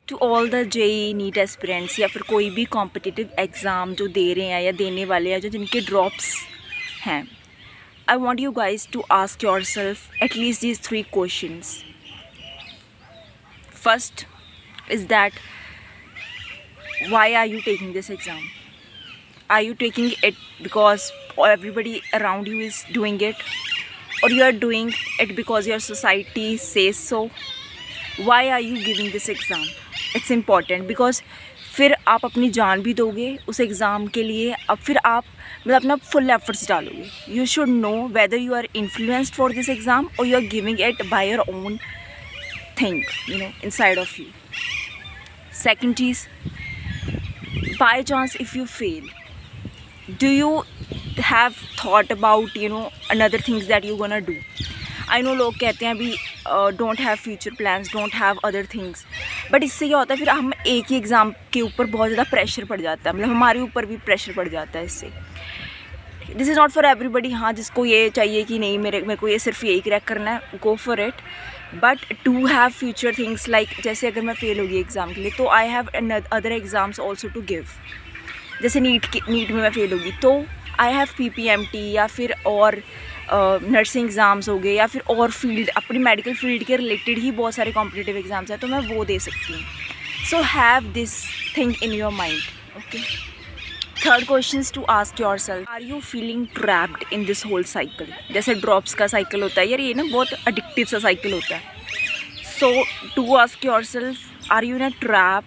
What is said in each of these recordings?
To all the JEE NEET aspirants या फिर कोई भी कॉम्पिटिटिव एग्ज़ाम जो दे रहे हैं या देने वाले हैं, जो जिनके ड्रॉप्स हैं, I want you guys to ask yourself at least these 3 questions. First is that why are you taking this exam? Are you taking it because everybody around you is doing it, or you are doing it because your society says so? Why are you giving this exam? It's important because फिर आप अपनी जान भी दोगे उस exam के लिए. अब फिर आप मतलब अपना फुल एफर्ट्स डालोगे. You should know whether you are influenced for this exam और you are giving it by your own thing, you know, inside of you. Second चीज़, by chance if you fail, do you have thought about another things that you're gonna do? I know लोग कहते हैं अभी don't have future plans, don't have other things, but इससे क्या होता है फिर हम एक ही एग्ज़ाम के ऊपर बहुत ज़्यादा प्रेशर पड़ जाता है, मतलब हमारे ऊपर भी प्रेशर पड़ जाता है इससे. This is not for everybody. हाँ, जिसको ये चाहिए कि नहीं मेरे को ये सिर्फ यही क्रैक करना है, go for it. But to have future things like जैसे अगर मैं फेल होगी एग्ज़ाम के लिए तो I have other exams also to give. जैसे नीट में मैं फेल होगी तो आई हैव PPMT या फिर और नर्सिंग एग्ज़ाम्स हो गए या फिर और फील्ड अपनी मेडिकल फील्ड के रिलेटेड ही बहुत सारे कॉम्पिटिटिव एग्ज़ाम्स हैं, तो मैं वो दे सकती हूँ. So have this thing in your mind. Okay. Third question to ask yourself, are you feeling trapped in this whole cycle? जैसे ड्रॉप्स का साइकिल होता है यार, ये ना बहुत एडिक्टिव सा साइकिल होता है. So to ask yourself, are you in a trap?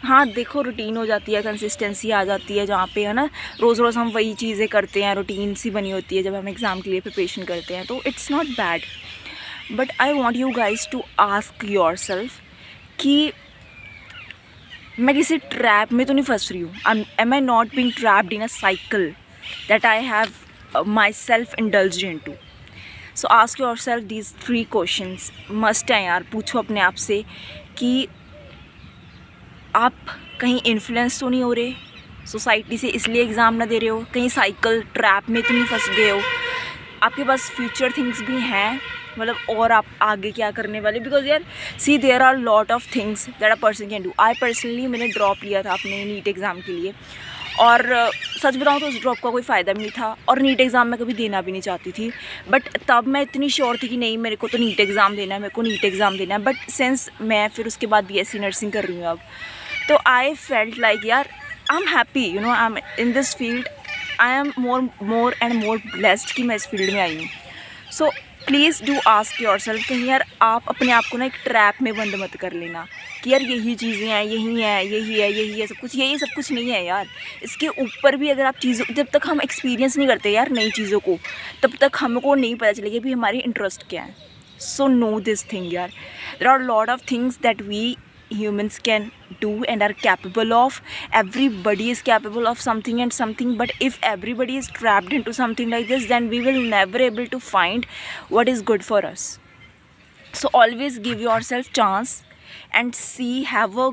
हाँ, देखो रूटीन हो जाती है, कंसिस्टेंसी आ जाती है जहाँ पे है ना रोज़ रोज़ हम वही चीज़ें करते हैं, रूटीन सी बनी होती है जब हम एग्ज़ाम के लिए प्रिपरेशन करते हैं, तो it's not bad. But I want you guys to ask yourself कि मैं किसी ट्रैप में तो नहीं फंस रही हूँ. Am I not being trapped in a cycle that I have myself indulged in to. So ask yourself these 3 questions. Must हैं यार, पूछो अपने आप से कि आप कहीं इन्फ्लुएंस तो नहीं हो रहे सोसाइटी से, इसलिए एग्ज़ाम ना दे रहे हो, कहीं साइकिल ट्रैप में तो नहीं फंस गए हो, आपके पास फ्यूचर थिंग्स भी हैं, मतलब और आप आगे क्या करने वाले. बिकॉज यार see there are lot of things that a person can do. I personally मैंने ड्रॉप लिया था अपने नीट एग्ज़ाम के लिए और सच बताऊँ तो उस ड्रॉप का कोई फ़ायदा भी नहीं था और नीट एग्ज़ाम मैं कभी देना भी नहीं चाहती थी. बट तब मैं इतनी श्योर थी कि नहीं मेरे को तो नीट एग्ज़ाम देना है, मेरे को नीट एग्ज़ाम देना है. बट सिंस मैं फिर उसके बाद BSc नर्सिंग कर रही हूँ अब, तो आई फेल्ट लाइक यार I am happy, you know, I am in this field. I am more and more blessed कि मैं इस फील्ड में आई हूँ. So please do ask your self कहीं यार आप अपने आप को ना एक ट्रैप में बंद मत कर लेना कि यार यही चीज़ें हैं, यही है सब कुछ. यही सब कुछ नहीं है यार, इसके ऊपर भी अगर आप चीज़ों, जब तक हम एक्सपीरियंस नहीं करते यार नई चीज़ों को, तब तक हमको नहीं पता चलेगा भी हमारी इंटरेस्ट क्या है. सो नो दिस थिंग यार, there are lot of things that we humans can do and are capable of. Everybody is capable of something and something, but if everybody is trapped into something like this, then we will never able to find what is good for us. So always give yourself chance and see, have a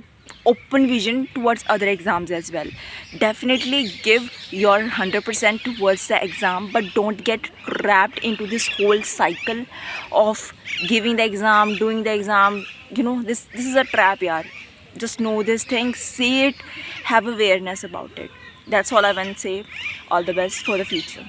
open vision towards other exams as well. Definitely give your 100% towards the exam, but don't get trapped into this whole cycle of giving the exam, doing the exam. You know, this is a trap yaar. Just know this thing, see it, have awareness about it. That's all I want to say. All the best for the future.